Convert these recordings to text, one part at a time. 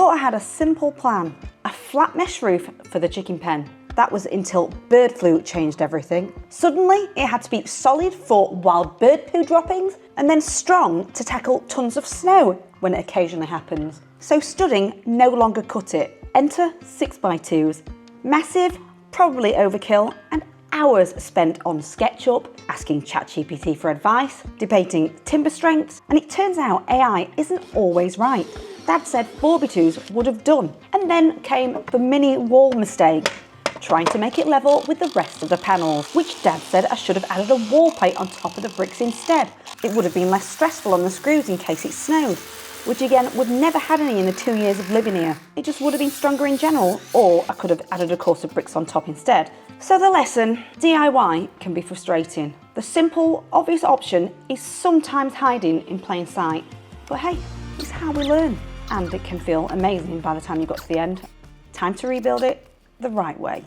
thought I had a simple plan. A flat mesh roof for the chicken pen. That was until bird flu changed everything. Suddenly, it had to be solid for wild bird poo droppings and then strong to tackle tons of snow when it occasionally happens. So studding no longer cut it. Enter 6x2s. Massive, probably overkill, and hours spent on SketchUp, asking ChatGPT for advice, debating timber strengths, and it turns out AI isn't always right. Dad said 4x2s would have done. And then came the mini wall mistake, trying to make it level with the rest of the panels, which Dad said I should have added a wall plate on top of the bricks instead. It would have been less stressful on the screws in case it snowed, which again would never had any in the 2 years of living here. It just would have been stronger in general, or I could have added a course of bricks on top instead. So the lesson, DIY can be frustrating. The simple, obvious option is sometimes hiding in plain sight. But hey, it's how we learn. And it can feel amazing by the time you got to the end. Time to rebuild it the right way.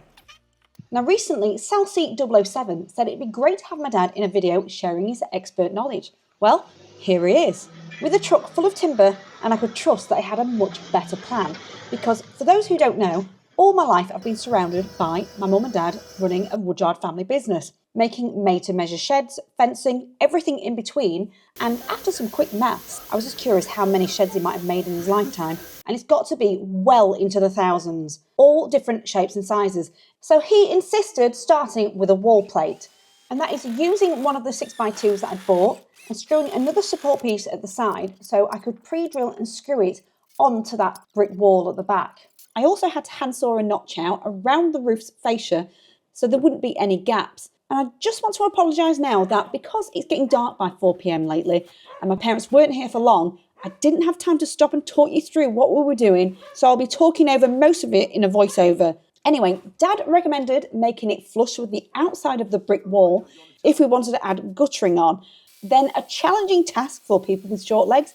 Now recently, Celsi007 said it'd be great to have my dad in a video sharing his expert knowledge. Well, here he is, with a truck full of timber, and I could trust that I had a much better plan. Because for those who don't know, all my life I've been surrounded by my mum and dad running a woodyard family business, making made-to-measure sheds, fencing, everything in between, and after some quick maths, I was just curious how many sheds he might have made in his lifetime, and it's got to be well into the thousands, all different shapes and sizes. So he insisted starting with a wall plate, and that is using one of the 6x2s that I bought and screwing another support piece at the side so I could pre-drill and screw it onto that brick wall at the back. I also had to handsaw a notch out around the roof's fascia so there wouldn't be any gaps. And I just want to apologise now that because it's getting dark by 4 p.m. lately and my parents weren't here for long, I didn't have time to stop and talk you through what we were doing, so I'll be talking over most of it in a voiceover. Anyway, Dad recommended making it flush with the outside of the brick wall if we wanted to add guttering on. Then a challenging task for people with short legs,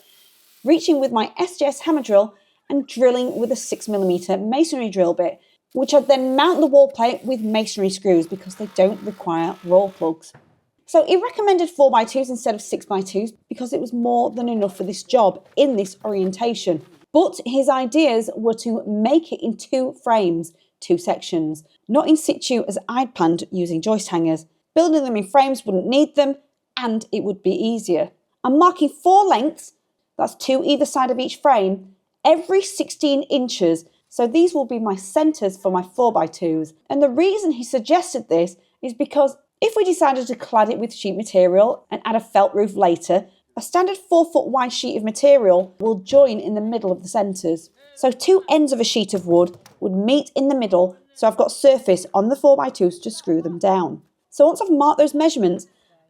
reaching with my SJS hammer drill and drilling with a 6mm masonry drill bit, which I'd then mount the wall plate with masonry screws because they don't require raw plugs. So he recommended 4x2s instead of 6x2s because it was more than enough for this job in this orientation. But his ideas were to make it in 2 frames, 2 sections, not in situ as I'd planned using joist hangers. Building them in frames wouldn't need them and it would be easier. I'm marking 4 lengths, that's 2 either side of each frame, every 16 inches. So these will be my centres for my 4x2s. And the reason he suggested this is because if we decided to clad it with sheet material and add a felt roof later, a standard 4-foot wide sheet of material will join in the middle of the centres. So 2 ends of a sheet of wood would meet in the middle, so I've got surface on the 4x2s to screw them down. So once I've marked those measurements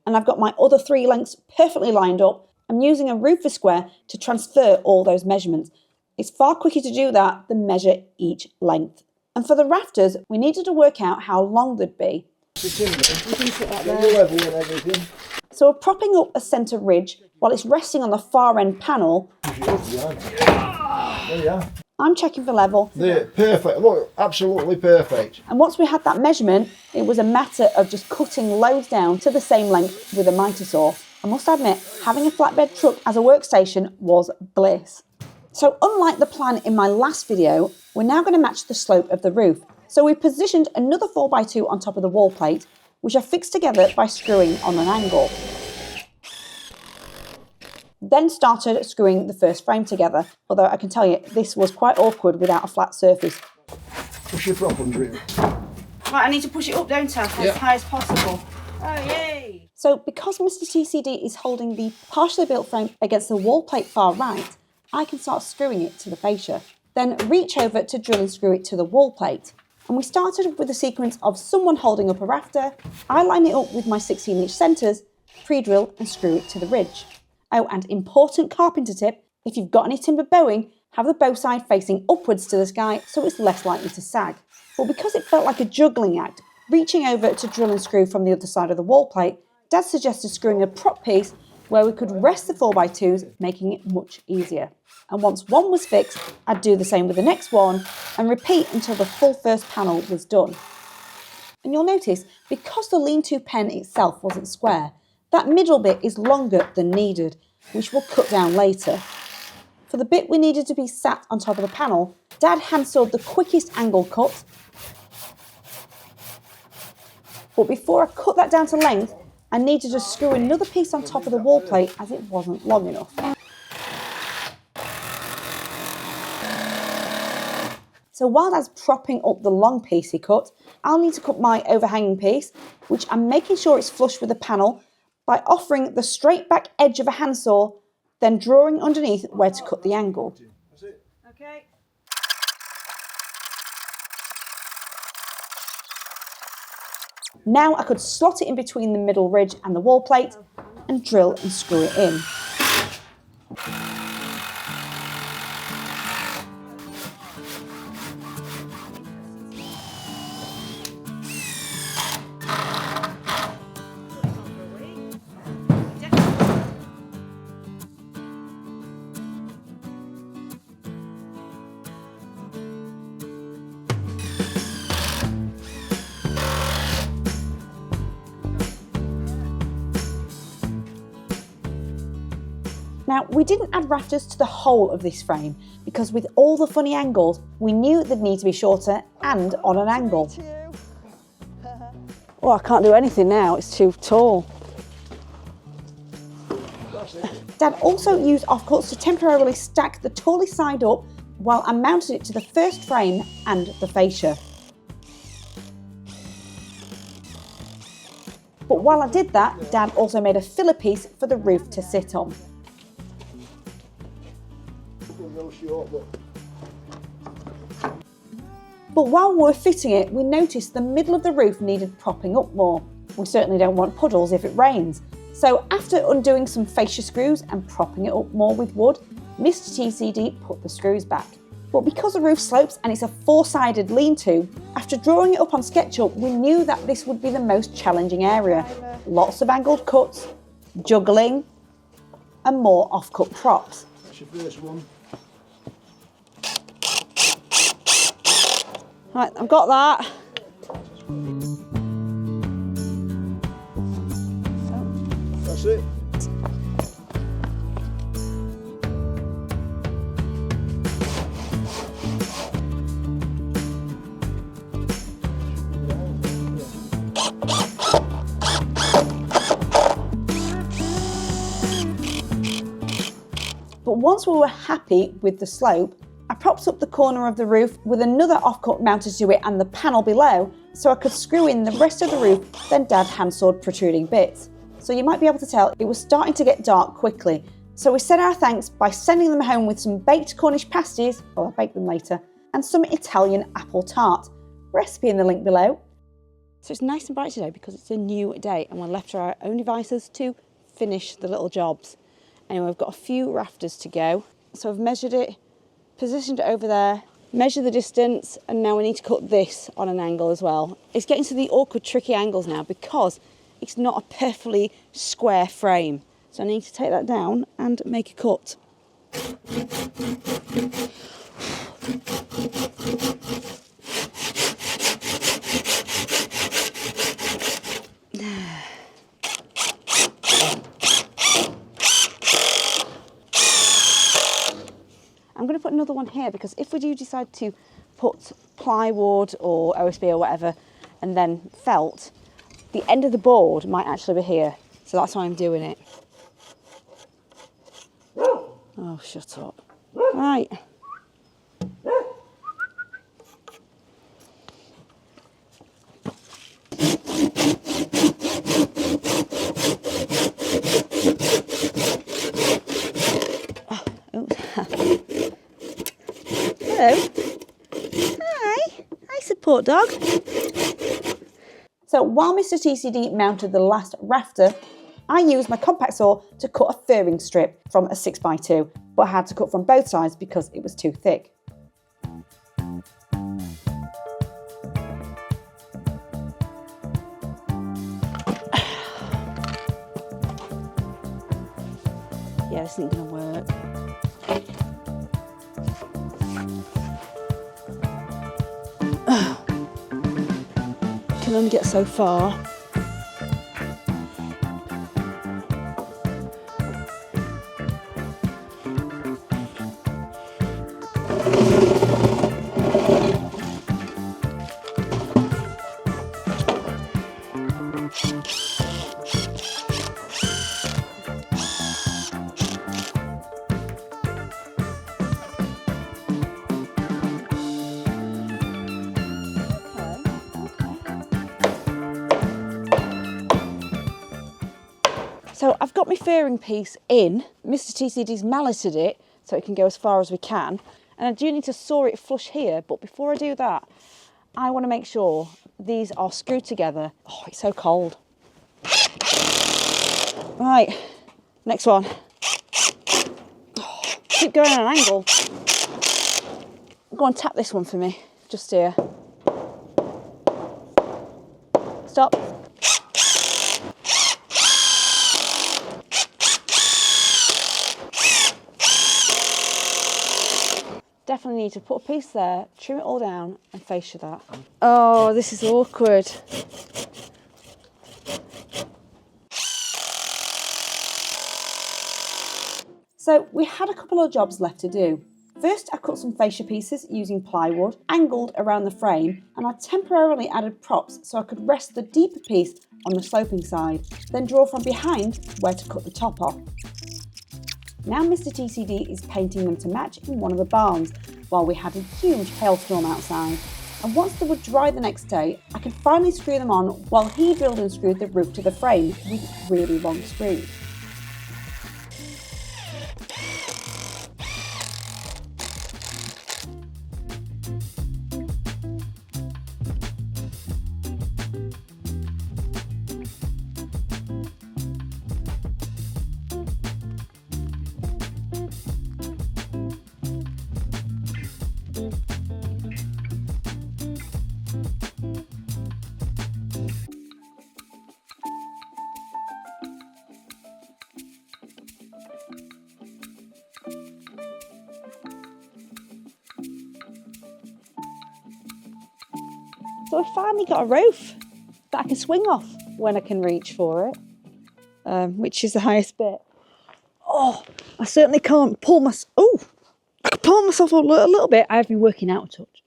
and I've got my other 3 lengths perfectly lined up, I'm using a roofer square to transfer all those measurements. It's far quicker to do that than measure each length. And for the rafters, we needed to work out how long they'd be. So we're propping up a centre ridge while it's resting on the far end panel. I'm checking for level. They're perfect, look, absolutely perfect. And once we had that measurement, it was a matter of just cutting loads down to the same length with a miter saw. I must admit, having a flatbed truck as a workstation was bliss. So unlike the plan in my last video, we're now going to match the slope of the roof. So we positioned another 4x2 on top of the wall plate, which I fixed together by screwing on an angle. Then started screwing the first frame together, although I can tell you this was quite awkward without a flat surface. Push your prop under it. Right, I need to push it up, don't I? As high as possible. Oh, yay! So because Mr. TCD is holding the partially built frame against the wall plate far right, I can start screwing it to the fascia. Then reach over to drill and screw it to the wall plate. And we started with a sequence of someone holding up a rafter. I line it up with my 16-inch centres, pre-drill and screw it to the ridge. Oh, and important carpenter tip, if you've got any timber bowing, have the bow side facing upwards to the sky so it's less likely to sag. But because it felt like a juggling act, reaching over to drill and screw from the other side of the wall plate, Dad suggested screwing a prop piece where we could rest the 4x2s, making it much easier. And once one was fixed, I'd do the same with the next one and repeat until the full first panel was done. And you'll notice, because the lean-to pen itself wasn't square, that middle bit is longer than needed, which we'll cut down later. For the bit we needed to be sat on top of the panel, Dad hand-sawed the quickest angle cut. But before I cut that down to length, I needed to screw another piece on top of the wall plate as it wasn't long enough. So while Dad's propping up the long piece he cut, I'll need to cut my overhanging piece, which I'm making sure it's flush with the panel by offering the straight back edge of a handsaw, then drawing underneath where to cut the angle. Okay. Now I could slot it in between the middle ridge and the wall plate and drill and screw it in. Now, we didn't add rafters to the whole of this frame because with all the funny angles, we knew they'd need to be shorter and on an angle. Oh, I can't do anything now, it's too tall. Dad also used offcuts to temporarily stack the tallest side up while I mounted it to the first frame and the fascia. But while I did that, Dad also made a filler piece for the roof to sit on. But while we were fitting it, we noticed the middle of the roof needed propping up more. We certainly don't want puddles if it rains. So after undoing some fascia screws and propping it up more with wood, Mr. TCD put the screws back. But because the roof slopes and it's a four-sided lean-to, after drawing it up on SketchUp, we knew that this would be the most challenging area. Lots of angled cuts, juggling, and more off-cut props. That's your first one. Right, I've got that. That's it. But once we were happy with the slope, I propped up the corner of the roof with another offcut mounted to it and the panel below so I could screw in the rest of the roof, then Dad hand-sawed protruding bits. So you might be able to tell it was starting to get dark quickly. So we said our thanks by sending them home with some baked Cornish pasties, well I'll bake them later, and some Italian apple tart. Recipe in the link below. So it's nice and bright today because it's a new day and we're left to our own devices to finish the little jobs. Anyway, we've got a few rafters to go. So I've measured it, positioned it over there, measure the distance, and now we need to cut this on an angle as well. It's getting to the awkward, tricky angles now because it's not a perfectly square frame. So I need to take that down and make a cut. I'm going to put another one here because if we do decide to put plywood or OSB or whatever and then felt, the end of the board might actually be here. So that's why I'm doing it. Oh, shut up. Right. Hello. Hi. Hi, support dog. So while Mr. TCD mounted the last rafter, I used my compact saw to cut a furring strip from a 6x2, but I had to cut from both sides because it was too thick. Yeah, this isn't going to work. Can only get so far. So I've got my furring piece in. Mr. TCD's malleted it so it can go as far as we can. And I do need to saw it flush here, but before I do that, I want to make sure these are screwed together. Oh, it's so cold. Right, next one. Oh, keep going at an angle. Go on, tap this one for me, just here. Stop. Definitely need to put a piece there, trim it all down and fascia that. Oh, this is awkward. So we had a couple of jobs left to do. First, I cut some fascia pieces using plywood, angled around the frame, and I temporarily added props so I could rest the deeper piece on the sloping side, then draw from behind where to cut the top off. Now Mr. TCD is painting them to match in one of the barns, while we had a huge hailstorm outside. And once they would dry the next day, I could finally screw them on while he drilled and screwed the roof to the frame with really long screws. So I finally got a roof that I can swing off when I can reach for it, which is the highest bit. Oh, I certainly can't pull myself. Oh, I can pull myself up a little bit. I have been working out a touch.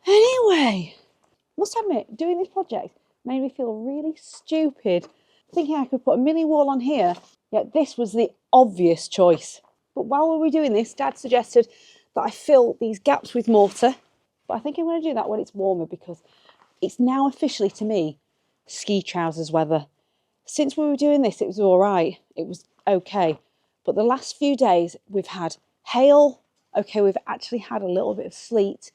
Anyway, must admit, doing this project made me feel really stupid. Thinking I could put a mini wall on here, yet this was the obvious choice. But while we were doing this, Dad suggested that I fill these gaps with mortar. But I think I'm going to do that when it's warmer because it's now officially, to me, ski trousers weather. Since we were doing this, it was all right. It was okay. But the last few days, we've had hail. Okay, we've actually had a little bit of sleet.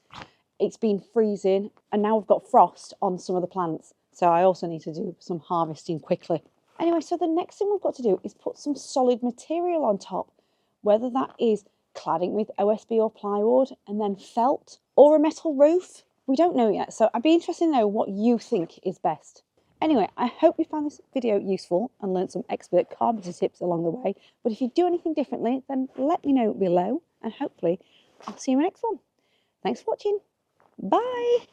It's been freezing. And now we've got frost on some of the plants. So I also need to do some harvesting quickly. Anyway, so the next thing we've got to do is put some solid material on top. Whether that is cladding with OSB or plywood and then felt or a metal roof. We don't know yet, so I'd be interested to know what you think is best. Anyway, I hope you found this video useful and learned some expert carpenter tips along the way. But if you do anything differently, then let me know below and hopefully I'll see you in the next one. Thanks for watching. Bye.